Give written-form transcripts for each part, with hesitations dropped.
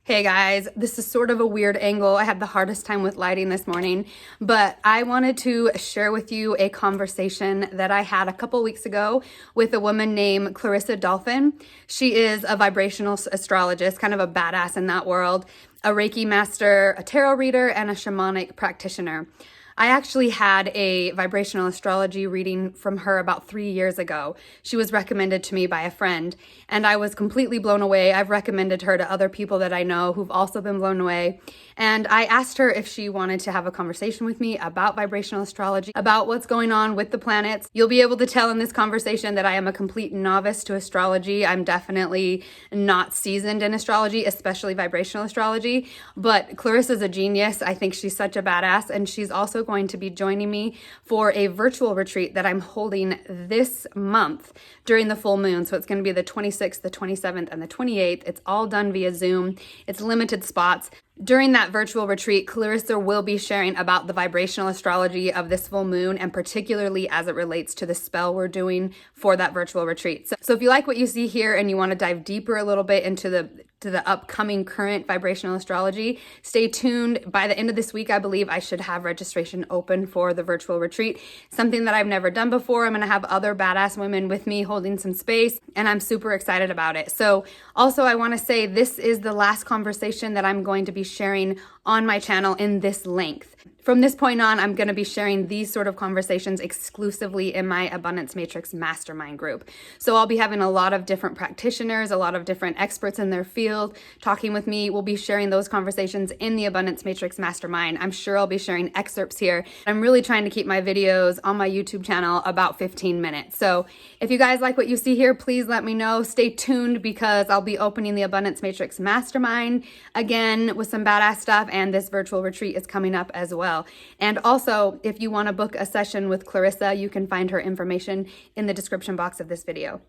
Hey guys, this is sort of a weird angle. I had the hardest time with lighting this morning, but I wanted to share with you a conversation that I had a couple weeks ago with a woman named Clarissa Dolphin. She is a vibrational astrologist, kind of a badass in that world, a Reiki master, a tarot reader, and a shamanic practitioner. I actually had a vibrational astrology reading from her about 3 years ago. She was recommended to me by a friend, and I was completely blown away. I've recommended her to other people that I know who've also been blown away. And I asked her if she wanted to have a conversation with me about vibrational astrology, about what's going on with the planets. You'll be able to tell in this conversation that I am a complete novice to astrology. I'm definitely not seasoned in astrology, especially vibrational astrology. But Clarissa's a genius. I think she's such a badass, and she's also going to be joining me for a virtual retreat that I'm holding this month during the full moon. So it's going to be the 26th, the 27th, and the 28th. It's all done via Zoom. It's limited spots. During that virtual retreat, Clarissa will be sharing about the vibrational astrology of this full moon, and particularly as it relates to the spell we're doing for that virtual retreat. So if you like what you see here and you want to dive deeper a little bit into the upcoming current vibrational astrology, stay tuned. By the end of this week, I believe I should have registration open for the virtual retreat, something that I've never done before. I'm going to have other badass women with me holding some space, and I'm super excited about it. So also, I want to say this is the last conversation that I'm going to be sharing on my channel in this length. From this point on, I'm going to be sharing these sort of conversations exclusively in my Abundance Matrix Mastermind group. So I'll be having a lot of different practitioners, a lot of different experts in their field talking with me. We'll be sharing those conversations in the Abundance Matrix Mastermind. I'm sure I'll be sharing excerpts here. I'm really trying to keep my videos on my YouTube channel about 15 minutes. So if you guys like what you see here, please let me know. Stay tuned because I'll be opening the Abundance Matrix Mastermind again with some badass stuff, and this virtual retreat is coming up as well. And also, if you want to book a session with Clarissa, you can find her information in the description box of this video.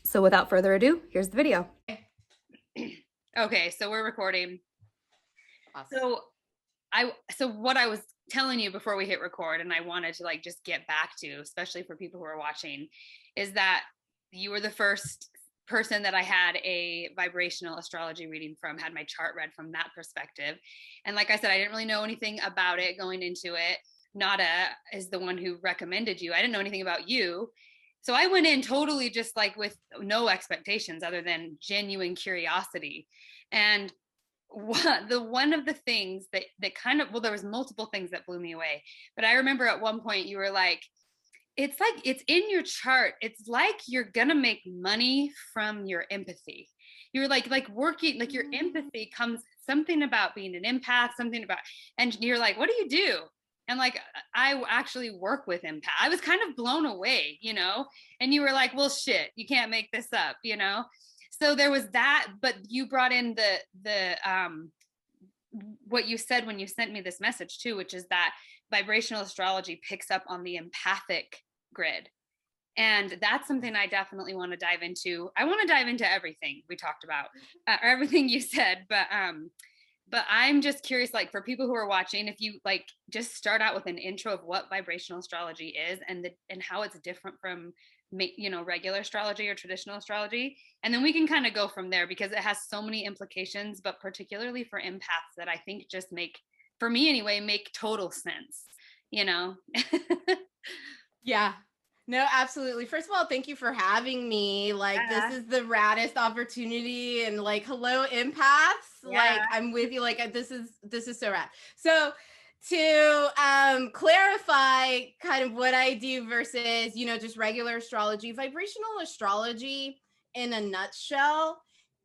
So without further ado, here's the video. Okay, so we're recording. Awesome. So what I was telling you before we hit record, and I wanted to just get back to, especially for people who are watching, is that you were the first person that I had a vibrational astrology reading from, had my chart read from that perspective. And like I said, I didn't really know anything about it going into it. Nada is the one who recommended you. I didn't know anything about you. So I went in totally just with no expectations other than genuine curiosity. And one of the things that kind of, well, there was multiple things that blew me away. But I remember at one point you were like, it's in your chart. It's like you're gonna make money from your empathy. You're like working, your empathy comes, something about being an empath, something about, and you're like, what do you do? And I actually work with empath. I was kind of blown away, and you were like, well, shit, you can't make this up, So there was that, but you brought in the what you said when you sent me this message too, which is that vibrational astrology picks up on the empathic grid. And that's something I definitely want to dive into. I want to dive into everything we talked about, or everything you said, but I'm just curious, for people who are watching, if you just start out with an intro of what vibrational astrology is and how it's different from regular astrology or traditional astrology, and then we can kind of go from there, because it has so many implications, but particularly for empaths, that I think just for me anyway, make total sense. Yeah. No, absolutely. First of all, thank you for having me. This is the raddest opportunity, and hello, empaths. Yeah. I'm with you. This is so rad. So to clarify kind of what I do versus, just regular astrology, vibrational astrology in a nutshell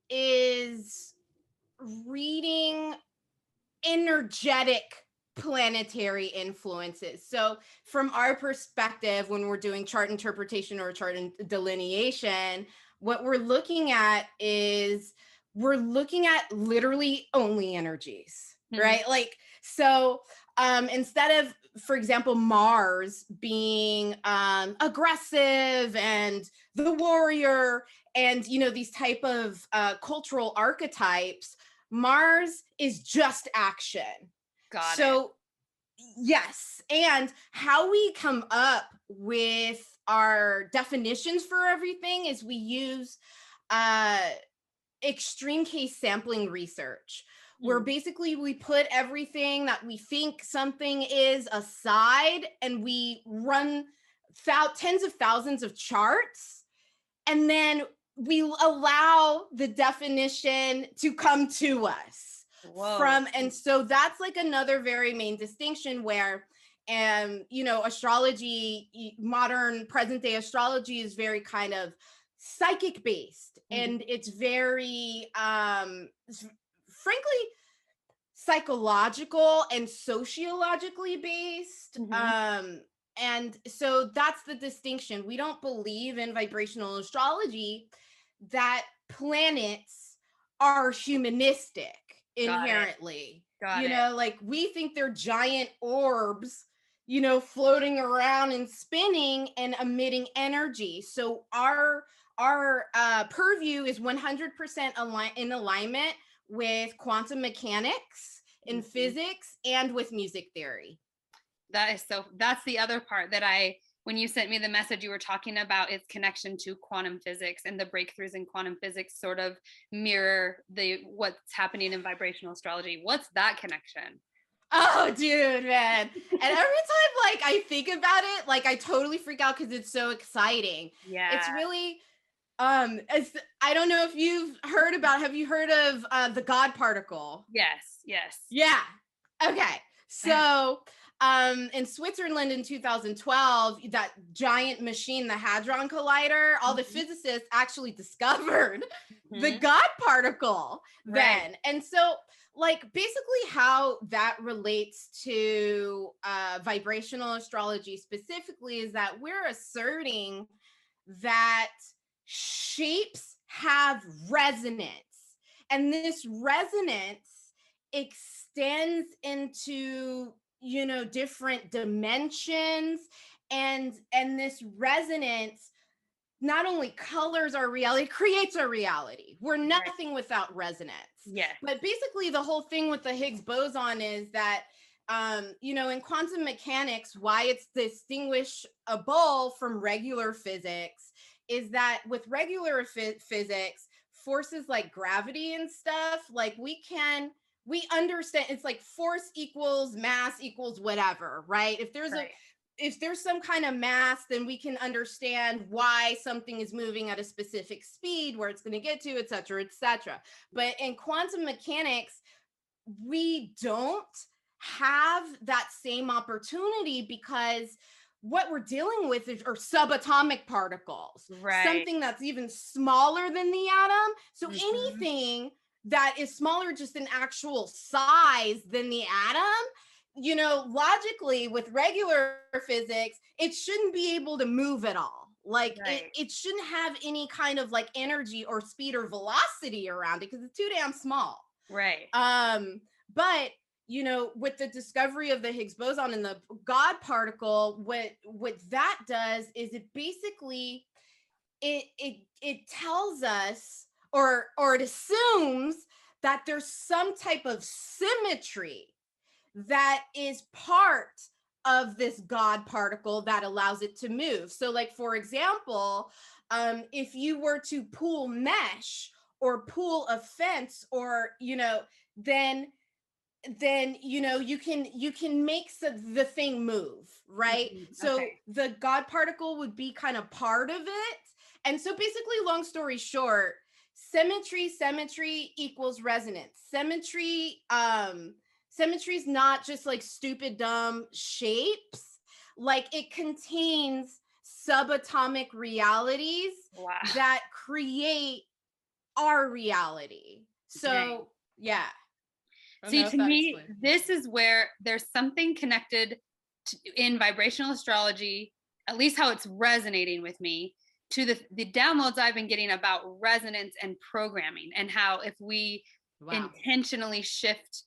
is reading energetic planetary influences. So from our perspective, when we're doing chart interpretation or chart delineation, what we're looking at is we're looking at literally only energies, right? So instead of, for example, Mars being aggressive and the warrior and, these type of cultural archetypes, Mars is just action. Got it. So, yes. And how we come up with our definitions for everything is we use extreme case sampling research, where basically we put everything that we think something is aside, and we run tens of thousands of charts, and then we allow the definition to come to us. Whoa. And so that's like another very main distinction where astrology, modern present day astrology, is very kind of psychic based, and it's very frankly psychological and sociologically based. And so that's the distinction. We don't believe in vibrational astrology that planets are humanistic inherently. Like we think they're giant orbs, floating around and spinning and emitting energy. So our purview is 100% in alignment with quantum mechanics in physics and with music theory. That's the other part that when you sent me the message, you were talking about its connection to quantum physics, and the breakthroughs in quantum physics sort of mirror what's happening in vibrational astrology. What's that connection? Oh, dude, man. And every time like I think about it, like I totally freak out because it's so exciting. Yeah. It's really I don't know if have you heard of the God particle? Yes. Yeah. Okay. So in Switzerland in 2012, that giant machine, the Hadron Collider, all the physicists actually discovered the God particle then. And so like basically how that relates to vibrational astrology specifically is that we're asserting that shapes have resonance, and this resonance extends into different dimensions, and this resonance not only colors our reality, creates our reality. We're nothing without resonance. Yes. But basically the whole thing with the Higgs boson is that in quantum mechanics, why it's distinguishable from regular physics is that with regular physics, forces like gravity and stuff, like we understand it's like force equals mass equals whatever, right? If there's some kind of mass, then we can understand why something is moving at a specific speed, where it's going to get to, et cetera, et cetera. But in quantum mechanics, we don't have that same opportunity, because what we're dealing with are subatomic particles, something that's even smaller than the atom. So anything that is smaller just in actual size than the atom, logically with regular physics, it shouldn't be able to move at all. Like it shouldn't have any kind of like energy or speed or velocity around it, because it's too damn small. Right. But with the discovery of the Higgs boson and the God particle, what that does is it basically it tells us, or it assumes that there's some type of symmetry that is part of this God particle that allows it to move. So like, for example, if you were to pull mesh or pull a fence, or then you can make the thing move, right? So the God particle would be kind of part of it. And so basically, long story short, symmetry equals resonance. Symmetry is not just like stupid dumb shapes. Like, it contains subatomic realities that create our reality. So yeah. See, to me, this is where there's something connected in vibrational astrology, at least how it's resonating with me, to the downloads I've been getting about resonance and programming, and how if we intentionally shift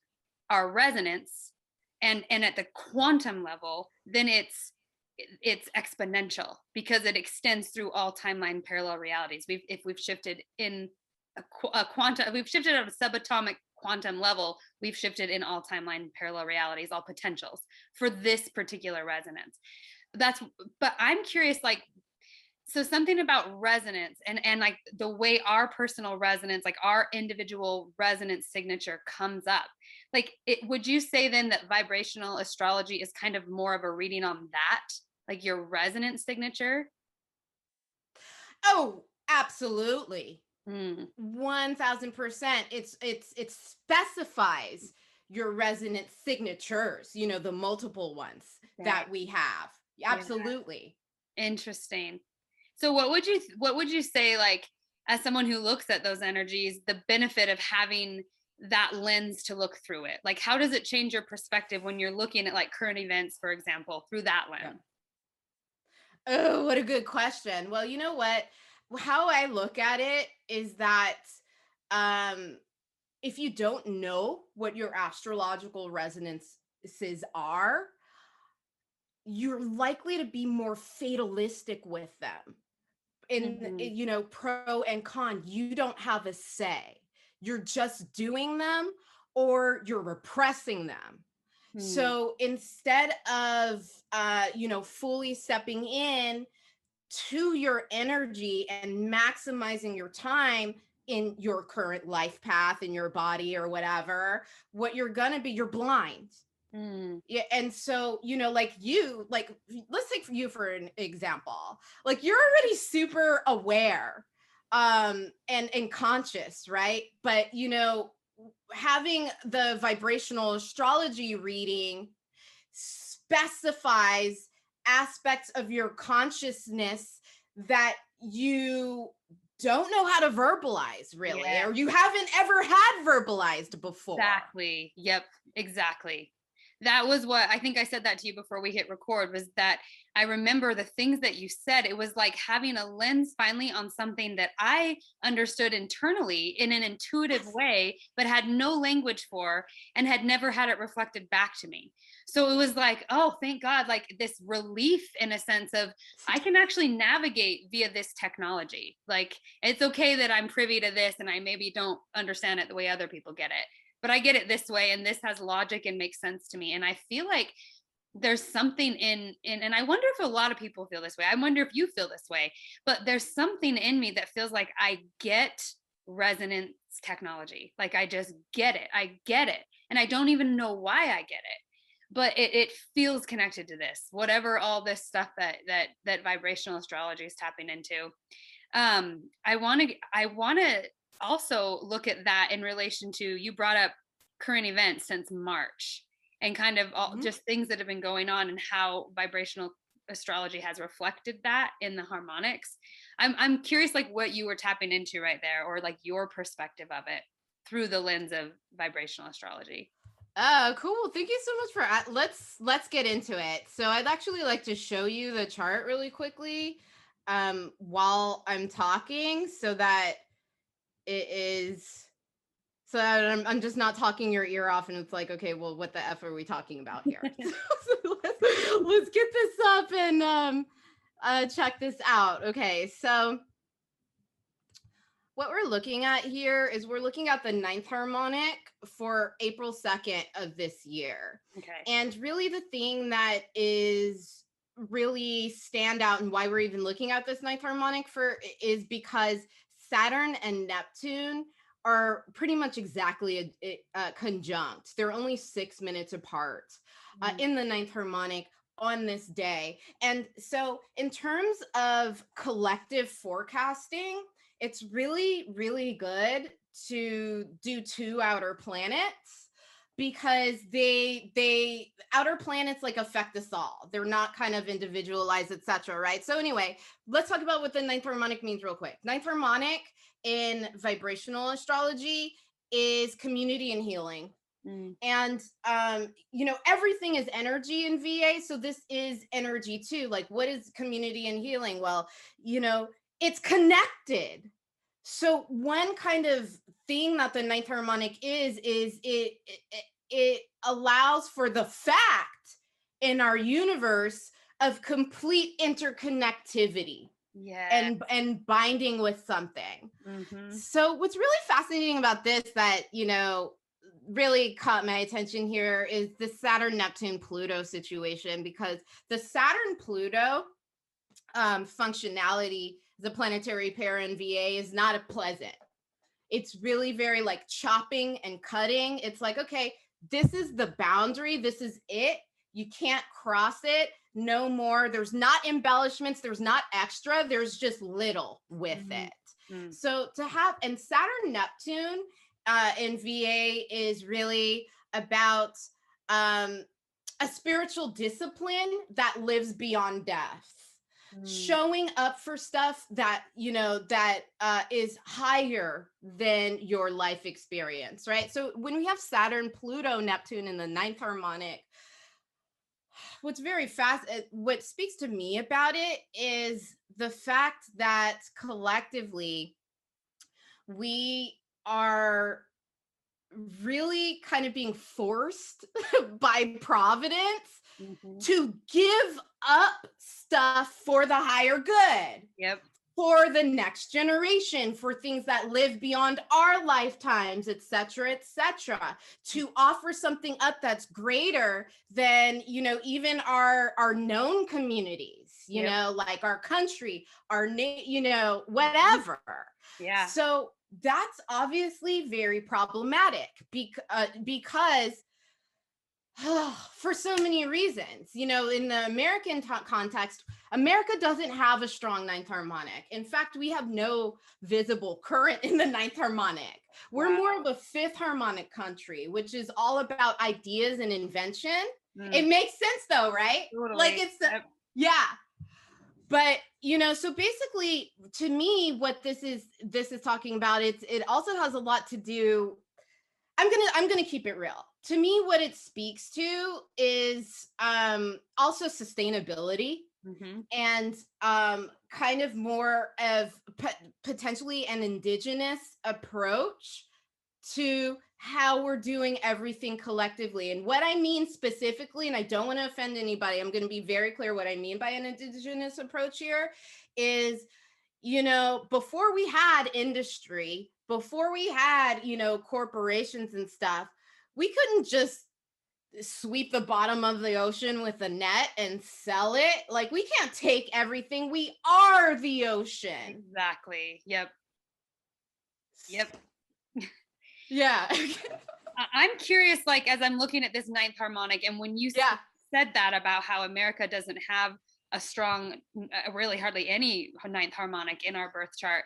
our resonance and at the quantum level, then it's exponential, because it extends through all timeline parallel realities. If we've shifted in a quantum, we've shifted at a subatomic quantum level, we've shifted in all timeline parallel realities, all potentials for this particular resonance. But I'm curious, like, So something about resonance and like the way our personal resonance, like our individual resonance signature comes up. Like would you say then that vibrational astrology is kind of more of a reading on that, like your resonance signature? Oh, absolutely. Mm, 1000%. It specifies your resonant signatures, the multiple ones right. that we have. Yeah. Absolutely. Interesting. So what would you say, like, as someone who looks at those energies, the benefit of having that lens to look through it? Like how does it change your perspective when you're looking at like current events, for example, through that Yeah. lens? Oh, what a good question. Well, you know what? How I look at it is that um if you don't know what your astrological resonances are, you're likely to be more fatalistic with them. Mhm. Pro and con, you don't have a say. You're just doing them or you're repressing them. Mm, So instead of fully stepping in to your energy and maximizing your time in your current life path in your body or whatever, what you're gonna be, you're blind. mm, Yeah, and so let's take you for an example. Like you're already super aware and conscious, right? But having the vibrational astrology reading specifies aspects of your consciousness that you don't know how to verbalize really, yeah. or you haven't ever had verbalized before. Exactly. Yep. Exactly. That was what I think I said that to you before we hit record, was that I remember the things that you said. It was like having a lens finally on something that I understood internally in an intuitive Yes. way, but had no language for and had never had it reflected back to me. So it was like, oh, thank God, like this relief in a sense of I can actually navigate via this technology. Like it's okay that I'm privy to this and I maybe don't understand it the way other people get it, but I get it this way and this has logic and makes sense to me. And I feel like there's something in and I wonder if a lot of people feel this way. I wonder if you feel this way, but there's something in me that feels like I get resonance technology. Like I just get it. I get it. And I don't even know why I get it. But it feels connected to this, whatever all this stuff that vibrational astrology is tapping into. I want to also look at that in relation to, you brought up current events since March and kind of all Mhm. just things that have been going on and how vibrational astrology has reflected that in the harmonics. I'm curious like what you were tapping into right there, or like your perspective of it through the lens of vibrational astrology. Oh, cool. Thank you so much for let's get into it. So I'd actually like to show you the chart really quickly while I'm talking so that it is so that I'm just not talking your ear off and it's like, okay, well, what the F are we talking about here? So let's get this up and check this out. Okay, so what we're looking at here is we're looking at the ninth harmonic for April 2nd of this year. Okay. And really the thing that is really stand out and why we're even looking at this ninth harmonic for is because Saturn and Neptune are pretty much exactly conjunct. They're only 6 minutes apart Mm, in the ninth harmonic on this day. And so in terms of collective forecasting, it's really, really good to do two outer planets because they outer planets like affect us all. They're not kind of individualized, etc. Right. So anyway, let's talk about what the ninth harmonic means real quick. Ninth harmonic in vibrational astrology is community and healing. mm, And everything is energy in VA, so this is energy too. Like what is community and healing? Well, it's connected. So one kind of thing that the ninth harmonic is it allows for the fact in our universe of complete interconnectivity yeah. and binding with something. Mm-hmm. So what's really fascinating about this that, really caught my attention here is the Saturn Neptune Pluto situation, because the Saturn Pluto functionality, the planetary pair in VA is not a pleasant. It's really very like chopping and cutting. It's like, okay, this is the boundary. This is it. You can't cross it. No more. There's not embellishments. There's not extra. There's just little with it. So to have, and Saturn Neptune in VA is really about a spiritual discipline that lives beyond death. Showing up for stuff that, you know, that is higher than your life experience, right? So when we have Saturn, Pluto, Neptune in the ninth harmonic, what's very fast, what speaks to me about it is the fact that collectively we are really kind of being forced by providence to give up stuff for the higher good. For the next generation, for things that live beyond our lifetimes, et cetera, to offer something up that's greater than, you know, even our known communities, you know, like our country, our you know, whatever. So that's obviously very problematic because for so many reasons. You know, in the American context, America doesn't have a strong ninth harmonic. In fact, we have no visible current in the ninth harmonic. We're more of a fifth harmonic country, which is all about ideas and invention. It makes sense though, right? Like it's but you know, so basically to me what this is talking about, it also has a lot to do. I'm gonna keep it real. To me, what it speaks to is also sustainability and kind of more of potentially an indigenous approach to how we're doing everything collectively. And what I mean specifically, and I don't want to offend anybody, I'm going to be very clear what I mean by an indigenous approach here is, you know, before we had industry, before we had, you know, corporations and stuff, we couldn't just sweep the bottom of the ocean with a net and sell it. Like, we can't take everything. We are the ocean. Exactly. Yep. Yeah. I'm curious, like, as I'm looking at this ninth harmonic, and when you said that about how America doesn't have a strong, really hardly any ninth harmonic in our birth chart,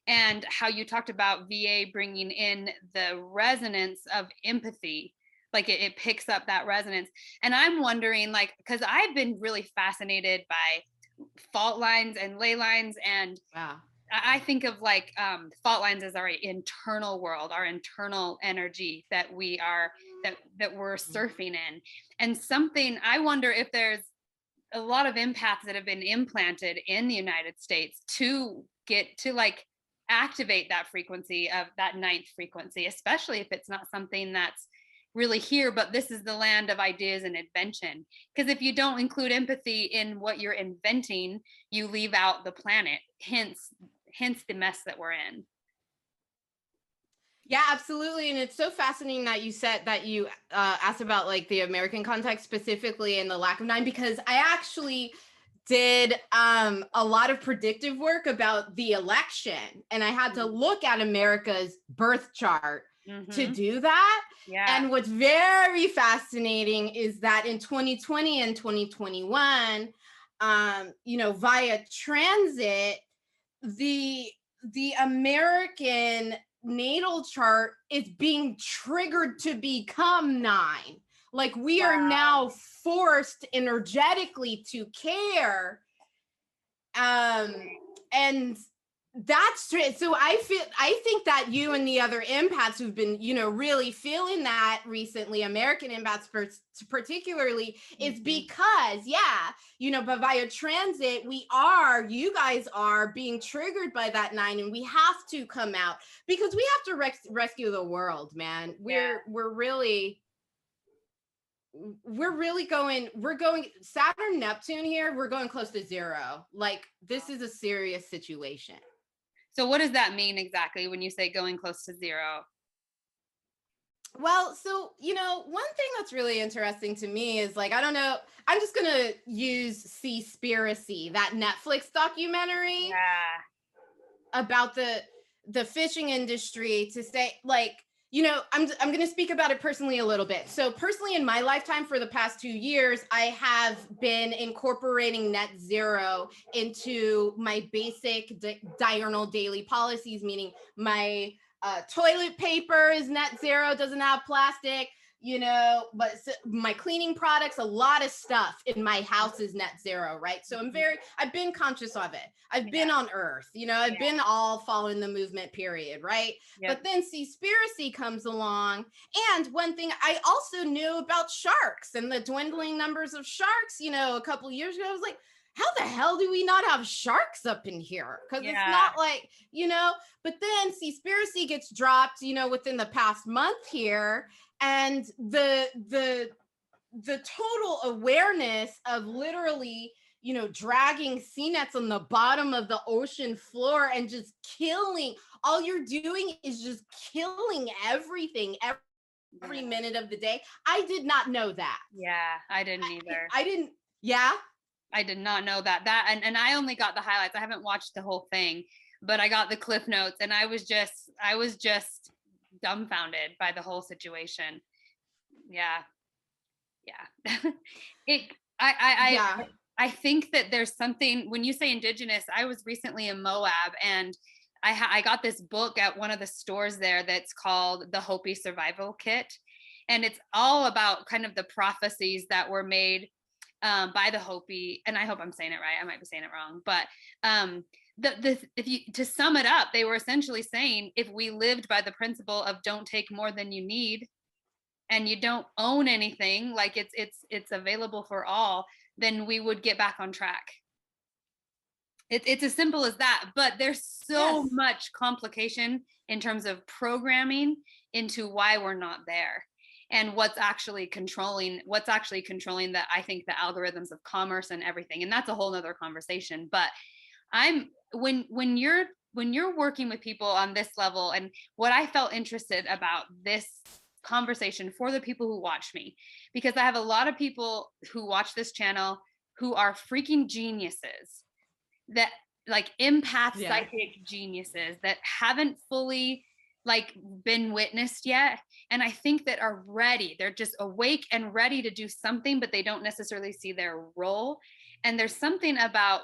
and how you talked about VA bringing in the resonance of empathy, like it picks up that resonance. And I'm wondering, like, because I've been really fascinated by fault lines and ley lines, and I think of like fault lines as our internal world, our internal energy that we are, that we're surfing in. And something, I wonder if there's a lot of empaths that have been implanted in the United States to get to like activate that frequency of that ninth frequency, especially if it's not something that's really here, but this is the land of ideas and invention. Because if you don't include empathy in what you're inventing, you leave out the planet, hence the mess that we're in. Yeah, absolutely. And it's so fascinating that you said that you asked about like the American context specifically and the lack of nine, because I actually did a lot of predictive work about the election, and I had to look at America's birth chart to do that. And what's very fascinating is that in 2020 and 2021, you know, via transit, the American natal chart is being triggered to become nine. Like, we are now forced energetically to care. And that's so I think that you and the other empaths who've been, you know, really feeling that recently, American empaths particularly, is because, you know, but via transit, you guys are being triggered by that nine, and we have to come out because we have to rescue the world, man. We're really going Saturn Neptune here, we're going close to zero. Like, this is a serious situation. So what does that mean exactly when you say going close to zero? Well, so, one thing that's really interesting to me is like, I don't know, I'm just going to use Seaspiracy, that Netflix documentary Yeah. about the fishing industry, to say like, I'm going to speak about it personally a little bit. So personally, in my lifetime, for the past 2 years, I have been incorporating net zero into my basic diurnal daily policies, meaning my toilet paper is net zero, doesn't have plastic, but my cleaning products, a lot of stuff in my house is net zero, right? So I've been conscious of it. I've been on earth, I've been all following the movement period, right? Yep. But then Seaspiracy comes along. And one thing I also knew about sharks and the dwindling numbers of sharks, a couple of years ago, I was like, how the hell do we not have sharks up in here? Because it's not like, but then Seaspiracy gets dropped, within the past month here. And the total awareness of literally, dragging sea nets on the bottom of the ocean floor and just killing, all you're doing is just killing everything every minute of the day. I did not know that. Yeah, I didn't either. I didn't. Yeah. I did not know that. And I only got the highlights. I haven't watched the whole thing, but I got the cliff notes, and I was just dumbfounded by the whole situation. Yeah. I think that there's something, when you say indigenous, I was recently in Moab, and I got this book at one of the stores there that's called the Hopi Survival Kit. And it's all about kind of the prophecies that were made by the Hopi. And I hope I'm saying it right. I might be saying it wrong, but to sum it up, they were essentially saying, if we lived by the principle of don't take more than you need, and you don't own anything, like it's available for all, then we would get back on track. It's as simple as that. But there's so much complication in terms of programming into why we're not there, and what's actually controlling that, I think, the algorithms of commerce and everything. And that's a whole nother conversation. But when you're working with people on this level, and what I felt interested about this conversation for the people who watch me, because I have a lot of people who watch this channel who are freaking geniuses, that like empath psychic geniuses that haven't fully been witnessed yet, and I think that are ready. They're just awake and ready to do something, but they don't necessarily see their role. And there's something about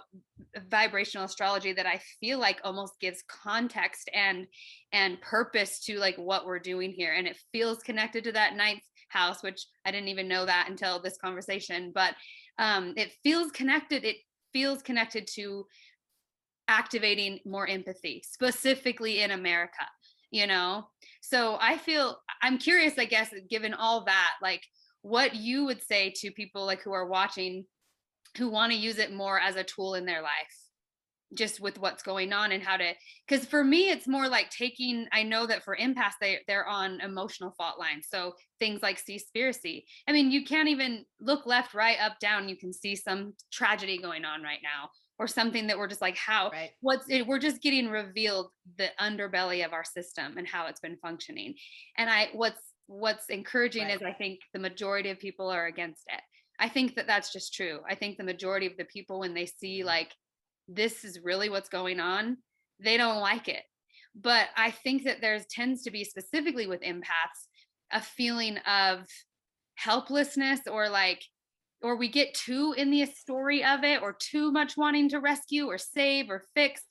vibrational astrology that I feel like almost gives context and purpose to like what we're doing here. And it feels connected to that ninth house, which I didn't even know that until this conversation, but it feels connected. It feels connected to activating more empathy, specifically in America, So I'm curious, I guess, given all that, like what you would say to people like who are watching, who want to use it more as a tool in their life, just with what's going on, and how to, because for me, it's more like I know that for empaths, they're on emotional fault lines. So things like Seaspiracy. I mean, you can't even look left, right, up, down. You can see some tragedy going on right now, or something that we're just like, we're just getting revealed the underbelly of our system and how it's been functioning. And what's encouraging is, I think the majority of people are against it. I think that that's just true. I think the majority of the people, when they see like, this is really what's going on, they don't like it. But I think that there tends to be, specifically with empaths, a feeling of helplessness, or we get too in the story of it, or too much wanting to rescue or save or fix.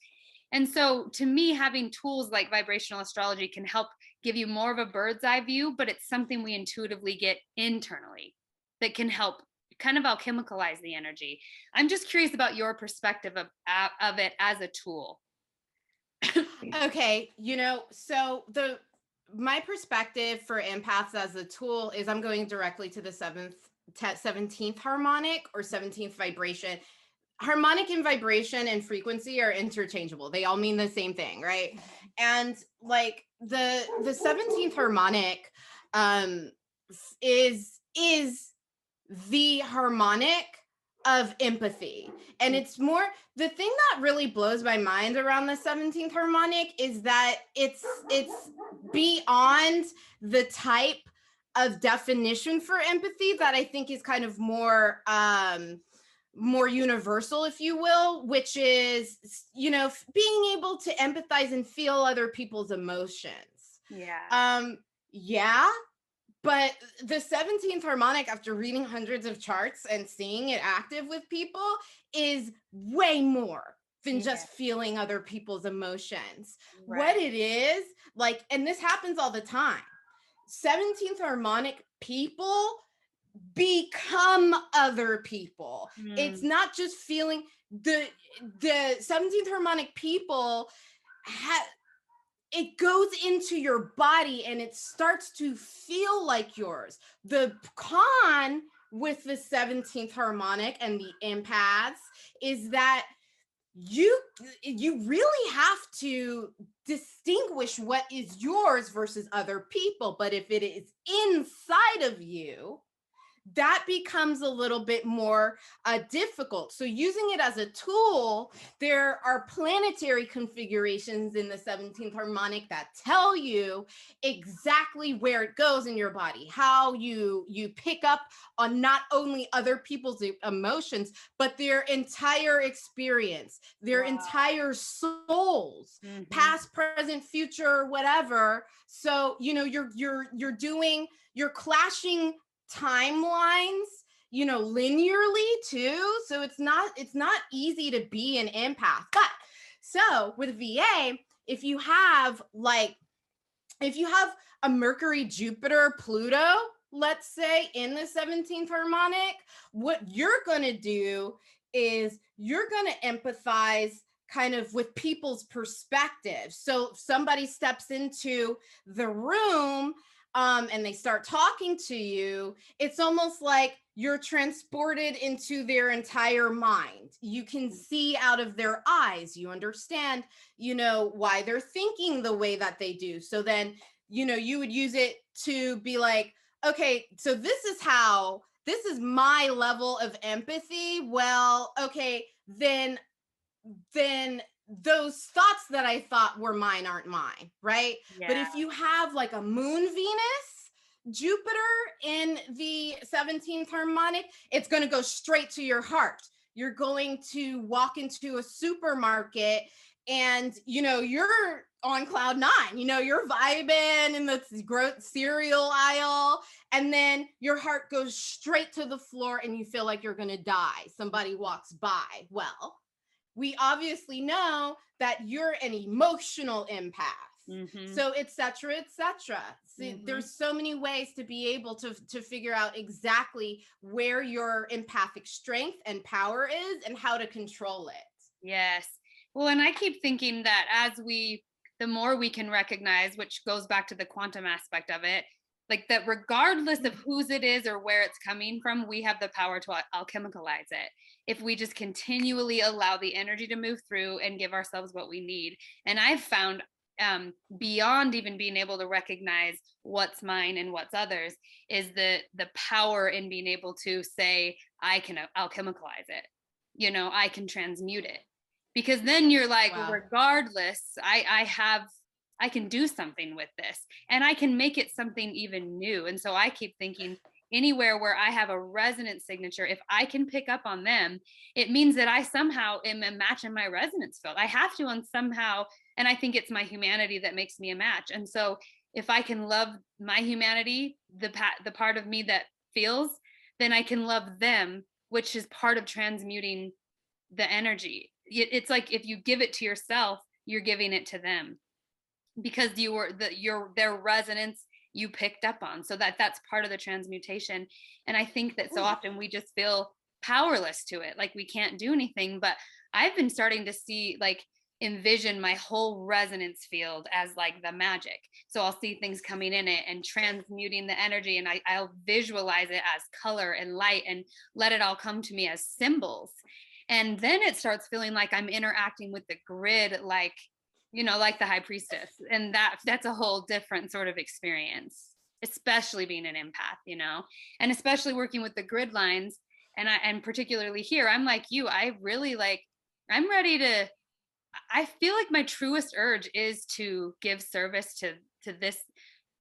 And so to me, having tools like vibrational astrology can help give you more of a bird's eye view, but it's something we intuitively get internally that can help kind of alchemicalize the energy. I'm just curious about your perspective of it as a tool. Okay, so my perspective for empaths as a tool is, I'm going directly to the 17th harmonic or 17th vibration. Harmonic and vibration and frequency are interchangeable. They all mean the same thing, right? And like the 17th harmonic is the harmonic of empathy. And it's more, the thing that really blows my mind around the 17th harmonic is that it's beyond the type definition for empathy that I think is kind of more more universal, if you will, which is, you know, being able to empathize and feel other people's emotions. Yeah, but the 17th harmonic, after reading hundreds of charts and seeing it active with people, is way more than just feeling other people's emotions. What it is, like, and this happens all the time, 17th harmonic people become other people. It's not just feeling the 17th harmonic people it goes into your body and it starts to feel like yours. The con with the 17th harmonic and the empaths is that you really have to distinguish what is yours versus other people. But if it is inside of you, that becomes a little bit more difficult. So using it as a tool, there are planetary configurations in the 17th harmonic that tell you exactly where it goes in your body, how you pick up on not only other people's emotions, but their entire experience, their entire souls, past, present, future, whatever. So, you know, you're clashing timelines, you know, linearly too. So it's not easy to be an empath. But so with VA, if you have a Mercury, Jupiter, Pluto, let's say, in the 17th harmonic, what you're going to do is you're going to empathize kind of with people's perspective. So if somebody steps into the room and they start talking to you, it's almost like you're transported into their entire mind. You can see out of their eyes. You understand, you know, why they're thinking the way that they do. So then, you know, you would use it to be like, okay, so this is my level of empathy. Well, okay, then those thoughts that I thought were mine aren't mine, right? But if you have like a moon Venus, Jupiter in the 17th harmonic, it's going to go straight to your heart. You're going to walk into a supermarket and, you know, you're on cloud nine, you know, you're vibing in the cereal aisle, and then your heart goes straight to the floor and you feel like you're going to die. Somebody walks by. Well, we obviously know that you're an emotional empath. So et cetera, et cetera. So there's so many ways to be able to figure out exactly where your empathic strength and power is and how to control it. Yes. Well, and I keep thinking that the more we can recognize, which goes back to the quantum aspect of it, like that regardless of whose it is or where it's coming from, we have the power to alchemicalize it. If we just continually allow the energy to move through and give ourselves what we need. And I've found beyond even being able to recognize what's mine and what's others is the power in being able to say, I can alchemicalize it. You know, I can transmute it. Because then you're like, regardless, I can do something with this and I can make it something even new. And so I keep thinking anywhere where I have a resonance signature, if I can pick up on them, it means that I somehow am a match in my resonance field. I have to on somehow, and I think it's my humanity that makes me a match. And so if I can love my humanity, the part of me that feels, then I can love them, which is part of transmuting the energy. It's like if you give it to yourself, you're giving it to them because their resonance you picked up on. So that's part of the transmutation. And I think that so often we just feel powerless to it, like we can't do anything. But I've been starting to see, like, envision my whole resonance field as like the magic. So I'll see things coming in it and transmuting the energy, and I'll visualize it as color and light and let it all come to me as symbols. And then it starts feeling like I'm interacting with the grid, like, you know, like the high priestess. And that's a whole different sort of experience, especially being an empath, you know, and especially working with the grid lines. And particularly here, I'm like you, I'm ready to, I feel like my truest urge is to give service to this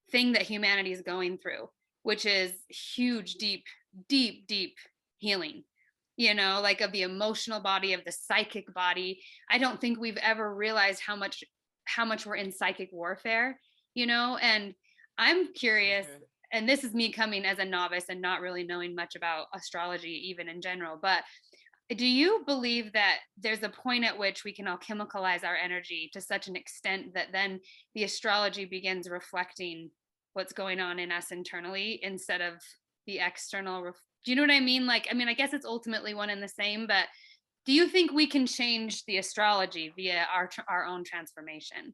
thing that humanity is going through. which is huge, deep, deep, deep healing, you know, like of the emotional body, of the psychic body. I don't think we've ever realized how much we're in psychic warfare, you know. And I'm curious, and this is me coming as a novice and not really knowing much about astrology even in general, but do you believe that there's a point at which we can alchemicalize our energy to such an extent that then the astrology begins reflecting what's going on in us internally instead of the external? Do you know what I mean? Like, I mean, I guess it's ultimately one and the same, but do you think we can change the astrology via our own transformation?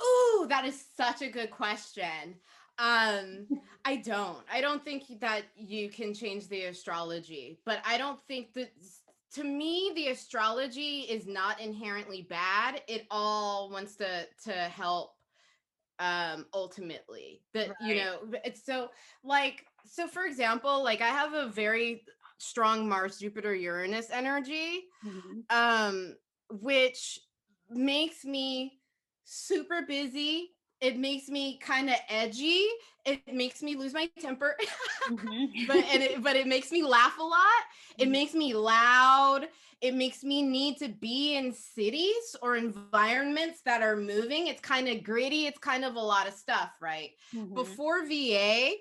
Oh, that is such a good question. I don't think that you can change the astrology, but I don't think that, to me, the astrology is not inherently bad. It all wants to help, ultimately. That, Right. it's so for example, like I have a very strong Mars Jupiter Uranus energy, Mm-hmm. um, which makes me super busy. It makes me kind of edgy. It makes me lose my temper. Mm-hmm. But it makes me laugh a lot. It makes me loud. It makes me need to be in cities or environments that are moving. It's kind of gritty. It's kind of a lot of stuff, right? Mm-hmm. Before VA,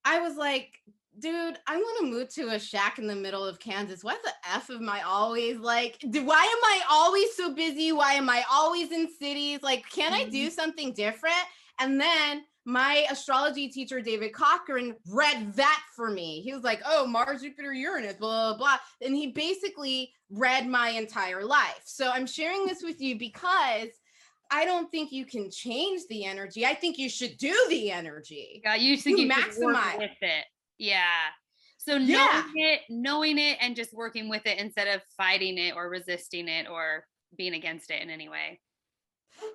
I was like, dude, I'm gonna move to a shack in the middle of Kansas. What the F am I always like? Why am I always so busy? Why am I always in cities? Like, can I do something different? And then my astrology teacher, David Cochran, read that for me. He was like, oh, Mars, Jupiter, Uranus, blah, blah, blah. And he basically read my entire life. So I'm sharing this with you because I don't think you can change the energy. I think you should do the energy. Yeah, you think You you should work maximize. with it. Yeah. So Yeah. knowing it and just working with it instead of fighting it or resisting it or being against it in any way.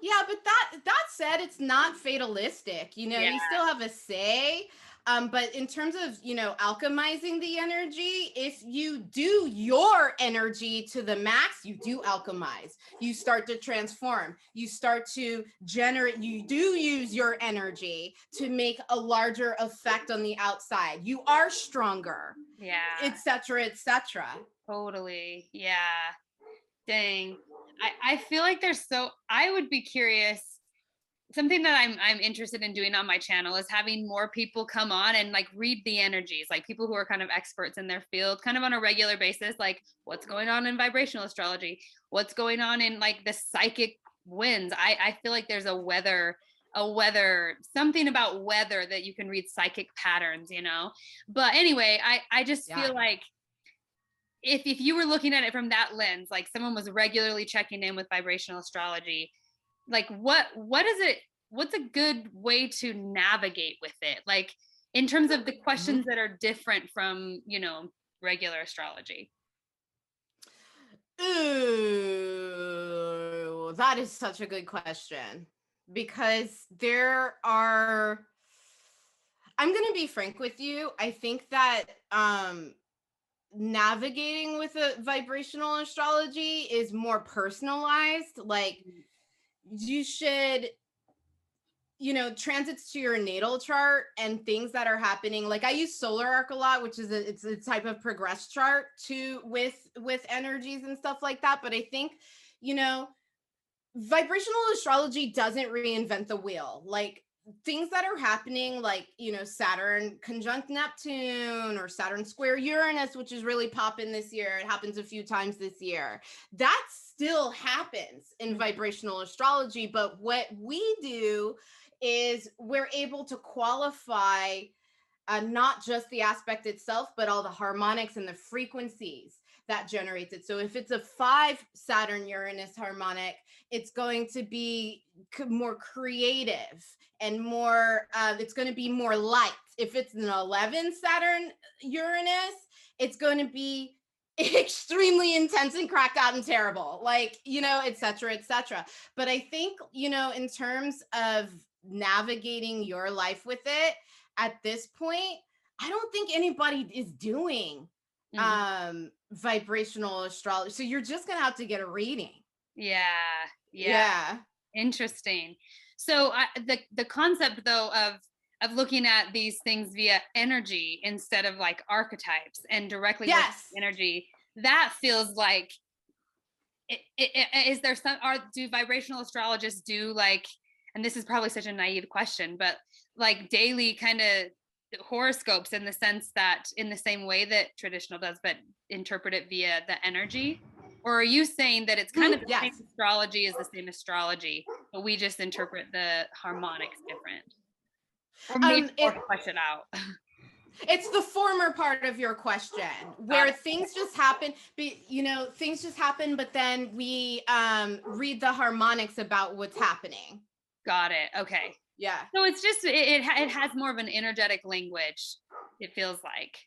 Yeah, but that said, it's not fatalistic. Yeah. You still have a say. But in terms of, alchemizing the energy, if you do your energy to the max, you do alchemize. You start to transform. You start to generate, you do use your energy to make a larger effect on the outside. You are stronger, Yeah. etc., etc. Totally. Yeah. Dang. I feel like I would be curious. Something that I'm interested in doing on my channel is having more people come on and like read the energies, like people who are kind of experts in their field, kind of on a regular basis, like what's going on in vibrational astrology, what's going on in like the psychic winds. I feel like there's a weather, something about weather that you can read psychic patterns, you know. But anyway, I just Yeah. feel like if you were looking at it from that lens, like someone was regularly checking in with vibrational astrology, like what is it, what's a good way to navigate with it, like in terms of the questions that are different from, you know, regular astrology? Ooh, that is such a good question because I'm going to be frank with you. I think that navigating with a vibrational astrology is more personalized. Like you should, transits to your natal chart and things that are happening. Like I use solar arc a lot, which is it's a type of progress chart to with energies and stuff like that. But I think, you know, vibrational astrology doesn't reinvent the wheel. Like things that are happening, like, Saturn conjunct Neptune or Saturn square Uranus, which is really popping this year. It happens a few times this year. That still happens in vibrational astrology. But what we do is we're able to qualify not just the aspect itself, but all the harmonics and the frequencies that generates it. So if it's a 5 Saturn Uranus harmonic, it's going to be more creative and more, it's going to be more light. If it's an 11 Saturn Uranus, it's going to be extremely intense and cracked out and terrible, like, et cetera, et cetera. But I think, in terms of navigating your life with it, at this point, I don't think anybody is doing vibrational astrology. So you're just gonna have to get a reading. Yeah. Yeah. Interesting. So the concept though of looking at these things via energy instead of like archetypes and directly working Yes. with energy. That feels like is there some do vibrational astrologists do like, and this is probably such a naive question, but like daily kind of horoscopes in the sense that in the same way that traditional does, but interpret it via the energy? Or are you saying that it's kind of the same astrology as the same astrology, but we just interpret the harmonics different? Or maybe flesh it out. It's the former part of your question where things just happen, things just happen, but then we read the harmonics about what's happening. Got it. Okay. Yeah. So it's just, it has more of an energetic language, it feels like.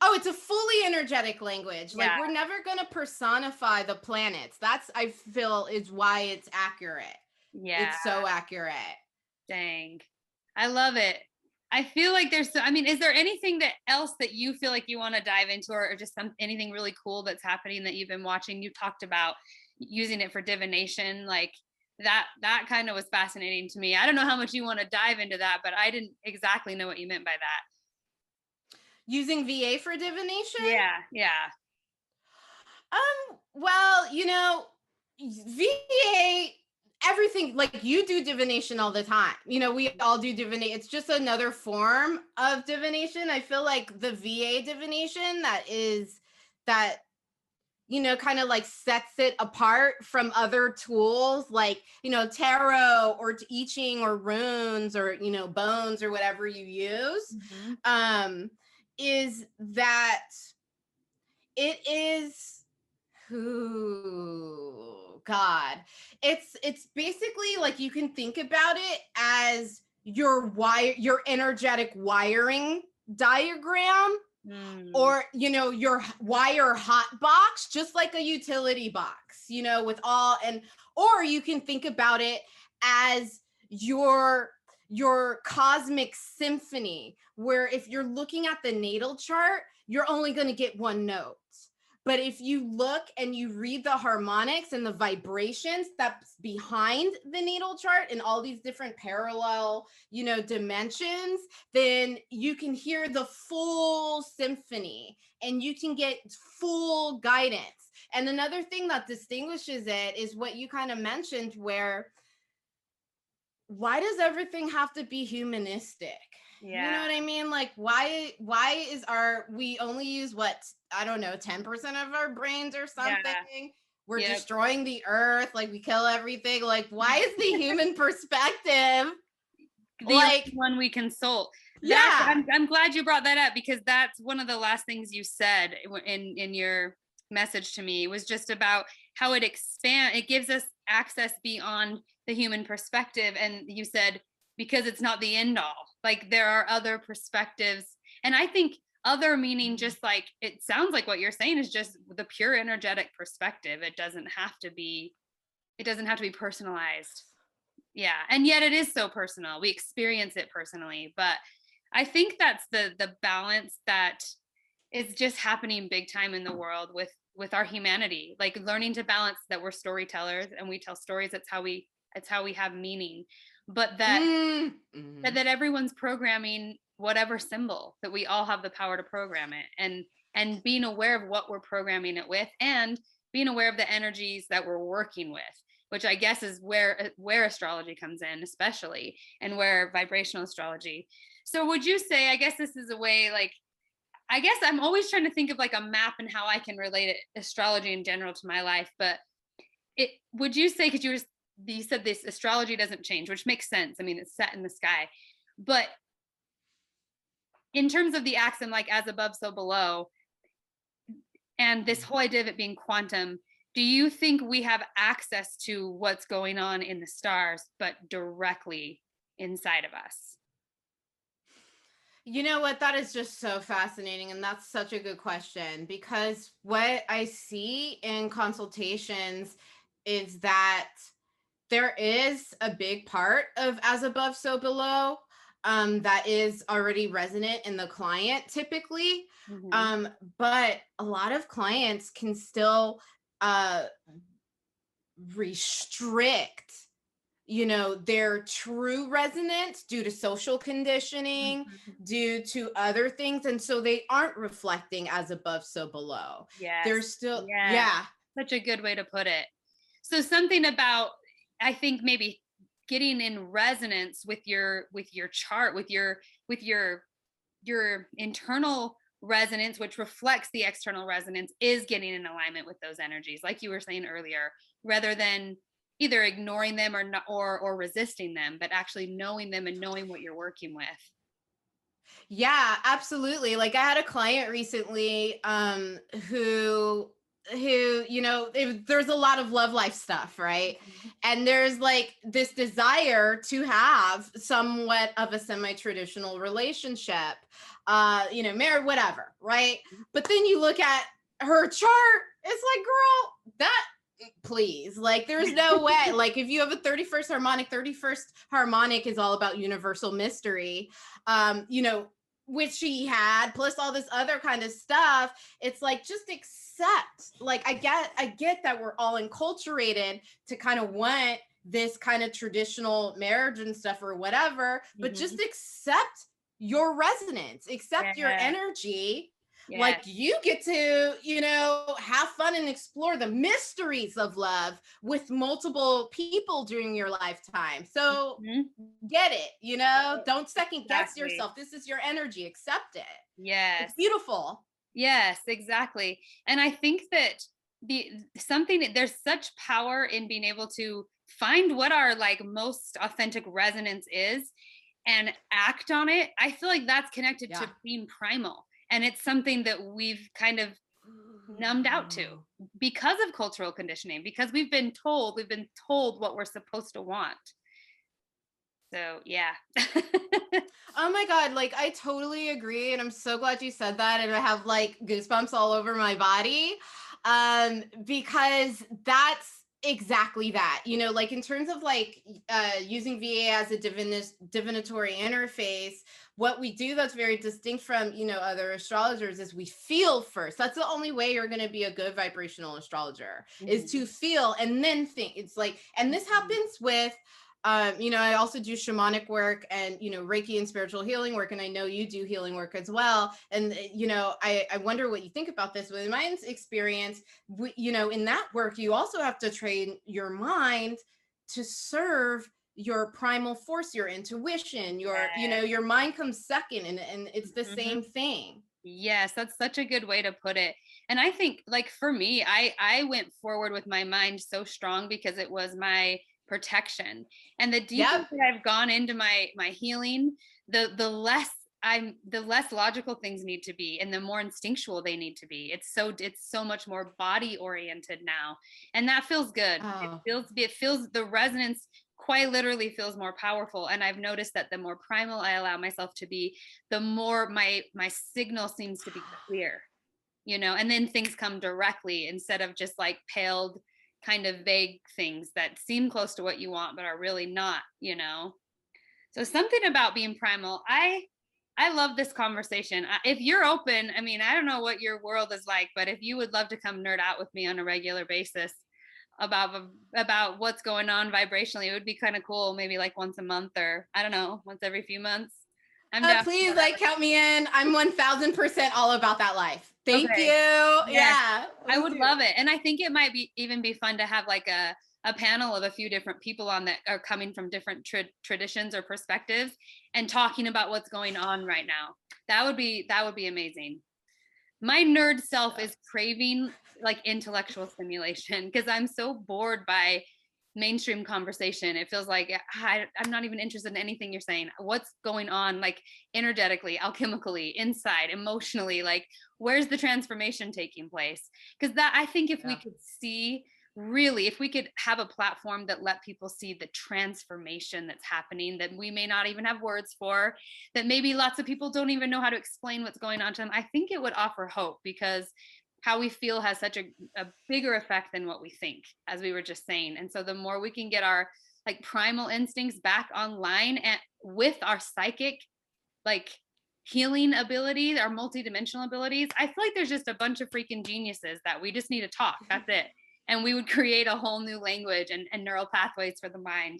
Oh, it's a fully energetic language. Yeah. Like we're never going to personify the planets. That's, I feel, is why it's accurate. Yeah. It's so accurate. Dang. I love it. I feel like there's, I mean, is there anything else that you feel like you want to dive into, or just anything really cool that's happening that you've been watching? You talked about using it for divination, like that kind of was fascinating to me. I don't know how much you want to dive into that, but I didn't exactly know what you meant by that. Using VA for divination? Yeah. Well, VA, everything, like you do divination all the time. We all do divination. It's just another form of divination. I feel like the VA divination that kind of like sets it apart from other tools like, tarot or I Ching or runes or, bones or whatever you use, is that it is, God, it's basically like you can think about it as your energetic wiring diagram. Or, your wire hot box, just like a utility box, with all, or you can think about it as your cosmic symphony, where if you're looking at the natal chart, you're only going to get one note. But if you look and you read the harmonics and the vibrations that's behind the natal chart and all these different parallel, dimensions, then you can hear the full symphony and you can get full guidance. And another thing that distinguishes it is what you kind of mentioned, where why does everything have to be humanistic? Yeah. You know what I mean? Like, why we only use I don't know, 10% of our brains or something? Yeah. We're destroying the earth. Like, we kill everything. Like, why is the human perspective the one we consult? I'm glad you brought that up, because that's one of the last things you said in your message to me, was just about how it gives us access beyond the human perspective. And you said, because it's not the end all, like there are other perspectives. And I think other meaning, just like it sounds like what you're saying, is just the pure energetic perspective. It doesn't have to be personalized. Yeah. And yet it is so personal. We experience it personally. But I think that's the balance that is just happening big time in the world with our humanity, like learning to balance that we're storytellers and we tell stories. That's how we have meaning, but that everyone's programming whatever symbol, that we all have the power to program it, and being aware of what we're programming it with, and being aware of the energies that we're working with, which I guess is where astrology comes in, especially, and where vibrational astrology. So would you say, I guess this is a way, like, I guess I'm always trying to think of like a map and how I can relate astrology in general to my life, but would you say, because you said this astrology doesn't change, which makes sense. I mean, it's set in the sky, but in terms of the axiom, like as above, so below, and this whole idea of it being quantum, do you think we have access to what's going on in the stars, but directly inside of us? You know what? That is just so fascinating. And that's such a good question, because what I see in consultations is that there is a big part of as above, so below, that is already resonant in the client typically. But a lot of clients can still restrict their true resonance due to social conditioning, due to other things. And so they aren't reflecting as above, so below. Yes. They're still, Yeah. Such a good way to put it. So something about, I think maybe getting in resonance with your chart, with your internal resonance, which reflects the external resonance, is getting in alignment with those energies, like you were saying earlier, rather than either ignoring them or not, or resisting them, but actually knowing them and knowing what you're working with. Yeah, absolutely. Like I had a client recently who there's a lot of love life stuff, right? And there's like this desire to have somewhat of a semi-traditional relationship, married, whatever, right? But then you look at her chart, it's like, girl, that please, like there's no way. Like if you have a 31st harmonic is all about universal mystery, which she had, plus all this other kind of stuff. It's like, just accept, like I get that we're all enculturated to kind of want this kind of traditional marriage and stuff or whatever, but just accept your resonance, accept your energy. Yes. Like you get to, have fun and explore the mysteries of love with multiple people during your lifetime. So get it, don't second guess yourself. This is your energy. Accept it. Yes. It's beautiful. Yes, exactly. And I think that there's such power in being able to find what our like most authentic resonance is and act on it. I feel like that's connected to being primal. And it's something that we've kind of numbed out to because of cultural conditioning, because we've been told what we're supposed to want. So, yeah. Oh my God. Like, I totally agree. And I'm so glad you said that. And I have like goosebumps all over my body. Because that's exactly that, like in terms of like using VA as a divinatory interface. What we do that's very distinct from, other astrologers is we feel first. That's the only way you're going to be a good vibrational astrologer is to feel and then think. It's like, and this happens with, I also do shamanic work and, Reiki and spiritual healing work. And I know you do healing work as well. And, I wonder what you think about this. But in my experience, in that work, you also have to train your mind to serve your primal force, your intuition, your mind comes second, and it's the same thing. Yes, that's such a good way to put it. And I think like for me, I went forward with my mind so strong because it was my protection. And the deeper that I've gone into my healing, the less logical things need to be and the more instinctual they need to be. It's so much more body oriented now. And that feels good. Oh. It feels the resonance quite literally feels more powerful. And I've noticed that the more primal I allow myself to be, the more my signal seems to be clear, and then things come directly instead of just like paled kind of vague things that seem close to what you want, but are really not, So something about being primal, I love this conversation. If you're open, I mean, I don't know what your world is like, but if you would love to come nerd out with me on a regular basis about what's going on vibrationally, it would be kind of cool. Maybe like once a month, or I don't know, once every few months. I'm down. Please, like, count me in. I'm 1000% all about that life. Thank you. Yes. Yeah, I would love it. And I think it might even be fun to have like a panel of a few different people on that are coming from different traditions or perspectives and talking about what's going on right now. That would be amazing. My nerd self is craving like intellectual stimulation because I'm so bored by mainstream conversation. It feels like I'm not even interested in anything you're saying. What's going on, like energetically, alchemically, inside, emotionally, like where's the transformation taking place? Because that, I think if we could see, really, if we could have a platform that let people see the transformation that's happening, that we may not even have words for, that maybe lots of people don't even know how to explain what's going on to them, I think it would offer hope, because how we feel has such a bigger effect than what we think, as we were just saying. And so the more we can get our like primal instincts back online and with our psychic like healing abilities, our multidimensional abilities, I feel like there's just a bunch of freaking geniuses that we just need to talk. That's it. And we would create a whole new language and neural pathways for the mind.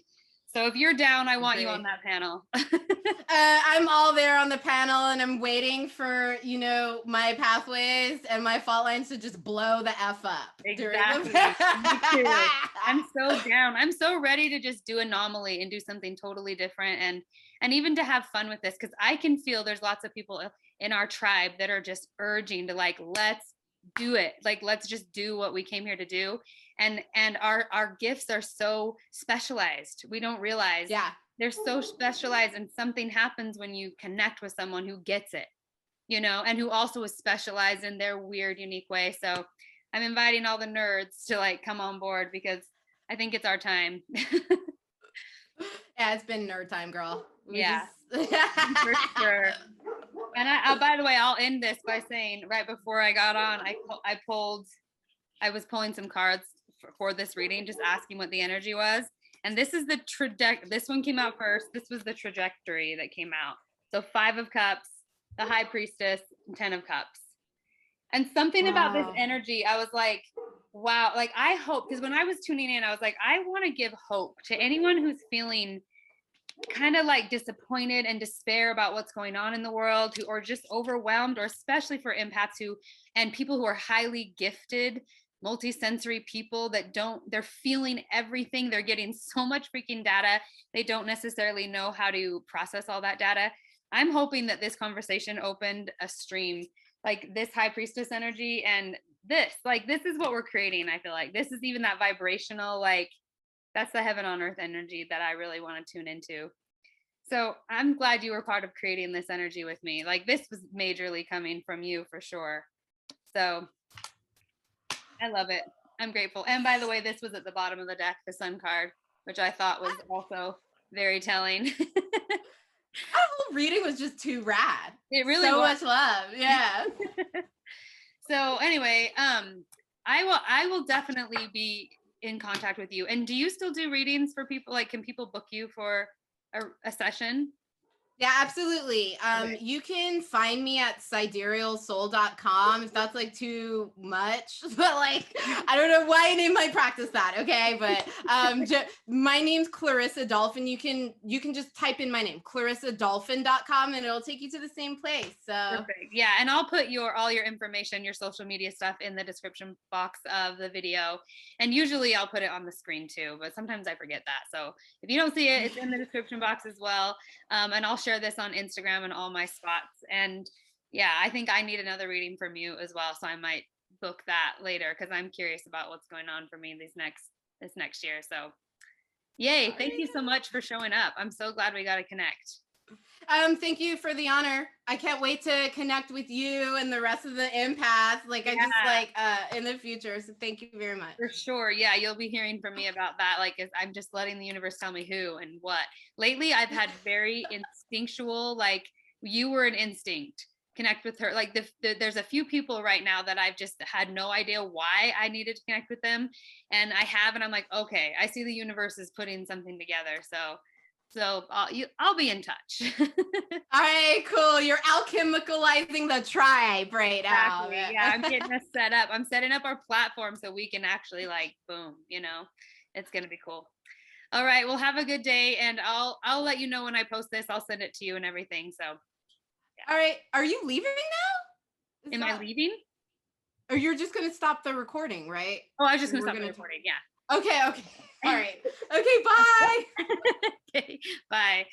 So if you're down, I want you on that panel. I'm all there on the panel, and I'm waiting for, you know, my pathways and my fault lines to just blow the F up. Exactly. Me too. I'm so down. I'm so ready to just do anomaly and do something totally different, and even to have fun with this, because I can feel there's lots of people in our tribe that are just urging to like, let's do it. Like, let's just do what we came here to do. And our gifts are so specialized. We don't realize they're so specialized, and something happens when you connect with someone who gets it, you know, and who also is specialized in their weird, unique way. So I'm inviting all the nerds to like come on board, because I think it's our time. Yeah, it's been nerd time, girl. For sure. And by the way, I'll end this by saying, right before I got on, I was pulling some cards for this reading, just asking what the energy was. And this is the this one came out first. This was the trajectory that came out. So 5 of Cups, the High Priestess, and 10 of Cups. And something about this energy, I was like, wow, like I hope, because when I was tuning in, I was like, I want to give hope to anyone who's feeling kind of like disappointed and despair about what's going on in the world, or just overwhelmed, or especially for empaths and people who are highly gifted, multi-sensory people that they're feeling everything. They're getting so much freaking data. They don't necessarily know how to process all that data. I'm hoping that this conversation opened a stream, like this High Priestess energy, and this is what we're creating. I feel like this is even that vibrational, like that's the heaven on earth energy that I really want to tune into. So I'm glad you were part of creating this energy with me. Like this was majorly coming from you for sure. So I love it. I'm grateful. And by the way, this was at the bottom of the deck, the Sun card, which I thought was also very telling. That whole reading was just too rad. It really so was. much love. Yeah. So anyway, I will definitely be in contact with you. And do you still do readings for people? Like, can people book you for a session? Yeah, absolutely. Okay. You can find me at siderealsoul.com if that's like too much, but like, I don't know why I named my practice that. Okay. But, my name's Clarissa Dolphin. You can just type in my name, clarissadolphin.com, and it'll take you to the same place. So perfect. Yeah. And I'll put all your information, your social media stuff in the description box of the video. And usually I'll put it on the screen too, but sometimes I forget that. So if you don't see it, it's in the description box as well. And I'll share this on Instagram and all my spots. And yeah, I think I need another reading from you as well. So I might book that later, because I'm curious about what's going on for me this next year. So yay. Thank you so much for showing up. I'm so glad we got to connect. Thank you for the honor. I can't wait to connect with you and the rest of the empaths. Like, I just like in the future. So thank you very much. For sure. Yeah, you'll be hearing from me about that. Like, I'm just letting the universe tell me who and what. Lately, I've had very instinctual, like you were an instinct. Connect with her. Like there's a few people right now that I've just had no idea why I needed to connect with them, and I have, and I'm like, okay, I see the universe is putting something together. So I'll be in touch. All right, cool. You're alchemicalizing the tribe right now. Exactly. Yeah, I'm getting us set up. I'm setting up our platform so we can actually like, boom, you know, it's going to be cool. All right. Well, have a good day. And I'll let you know when I post this. I'll send it to you and everything. So. Yeah. All right. Are you leaving now? Am I leaving? Or you're just going to stop the recording, right? Oh, I was just going to stop the recording. Yeah. Okay. All right. Okay. Bye. Okay. Bye.